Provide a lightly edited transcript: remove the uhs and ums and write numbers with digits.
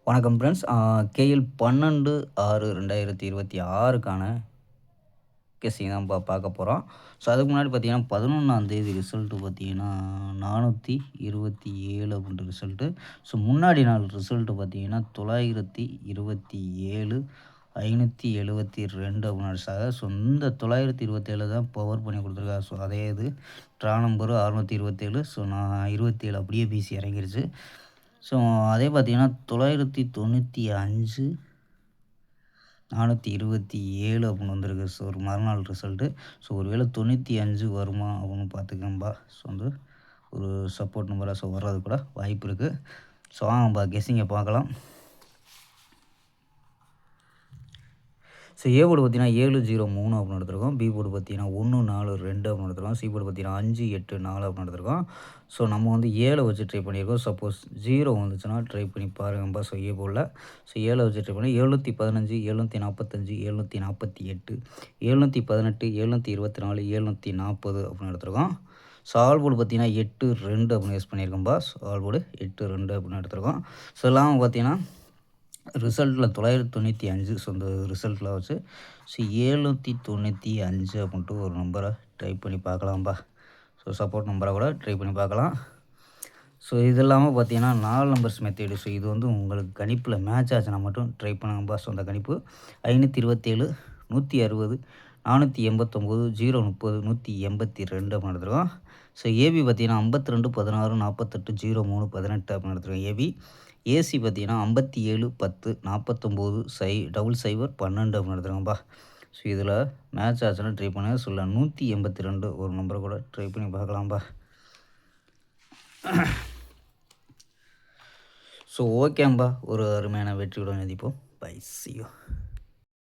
வணக்கம் friends. KL 12/6/2026க்கான guessing தான் பார்க்க போகிறோம். ஸோ அதுக்கு முன்னாடி பார்த்தீங்கன்னா 11ஆந்தேதி ரிசல்ட்டு பார்த்தீங்கன்னா 427 அப்படின்ற ரிசல்ட்டு. ஸோ முன்னாடி நாள் ரிசல்ட்டு பார்த்தீங்கன்னா 927 572 அப்படின்னு அடிச்சாங்க. ஸோ இந்த 927 தான் பவர் பண்ணி கொடுத்துருக்காங்க. ஸோ அதே இது ட்ரா நம்பரு 627. ஸோ நான் 27 அப்படியே வீசி இறங்கிருச்சு. ஸோ அதே பார்த்தீங்கன்னா 995 427 அப்படின்னு வந்திருக்கு. ஸோ ஒரு மறுநாள் ரிசல்ட்டு. ஸோ ஒரு வேளை 95 வருமா அப்படின்னு பார்த்துக்கம்பா. ஸோ வந்து ஒரு சப்போர்ட் நம்பராக ஸோ வர்றது கூட வாய்ப்பு இருக்குது. ஸோ வாங்கப்பா கெஸ்ஸிங்கை பார்க்கலாம். ஸோ ஏ போர்டு பார்த்தீங்கன்னா 703 அப்படின்னு எடுத்துருக்கோம். பி போர்டு பார்த்தீங்கன்னா 142 அப்படின்னு எடுத்துருக்கோம். சி போர்டு பார்த்தீங்கன்னா 584 அப்படின்னு எடுத்துருக்கோம். ஸோ நம்ம வந்து 7 வச்சு ட்ரை பண்ணியிருக்கோம். சப்போஸ் 0 வந்துச்சுன்னா ட்ரை பண்ணி பாருங்கப்பா. ஸோ ஏ போர்டில் ஸோ 7 வச்சு ட்ரை பண்ணி 715 745 748 718 724 740 அப்படின்னு எடுத்துருக்கோம். ஸோ ஆல் போர்டு பார்த்தீங்கன்னா 82 அப்படின்னு யூஸ் பண்ணியிருக்கோம்ப்பா. ஸோ ஆல் போர்டு 82 அப்படின்னு எடுத்துருக்கோம். ஸோ எல்லாம் பார்த்தீங்கன்னா ரிசல்ட்டில் 995 ஸோ இந்த ரிசல்ட்டில் வச்சு ஸோ 795 அப்படின்ட்டு ஒரு நம்பரை ட்ரை பண்ணி பார்க்கலாம்ப்பா. ஸோ சப்போர்ட் நம்பரை கூட ட்ரை பண்ணி பார்க்கலாம். ஸோ இது இல்லாமல் பார்த்தீங்கன்னா 4 நம்பர்ஸ் மெத்தேடு. ஸோ இது வந்து உங்களுக்கு கணிப்பில் மேட்ச் ஆச்சுன்னா மட்டும் ட்ரை பண்ணுங்கப்பா. ஸோ அந்த கணிப்பு 527 160 489 030 182 அப்படின்னு எடுத்துருக்கோம். ஸோ ஏபி பார்த்தீங்கன்னா 52 16 48 03 18 அப்படின்னு எடுத்துருக்கோம் ஏபி. ஏசி பார்த்தீங்கன்னா 57 10 49 00 12 அப்படின்னு எடுத்துருக்கோம்ப்பா. ஸோ இதில் மேட்ச் ஆச்சுன்னா ட்ரை பண்ண சொல்ல 182 ஒரு நம்பரை கூட ட்ரை பண்ணி பார்க்கலாம்ப்பா. ஸோ ஓகேம்பா, ஒரு அருமையான வெற்றியுடன் சந்திப்போம். Bye, see you.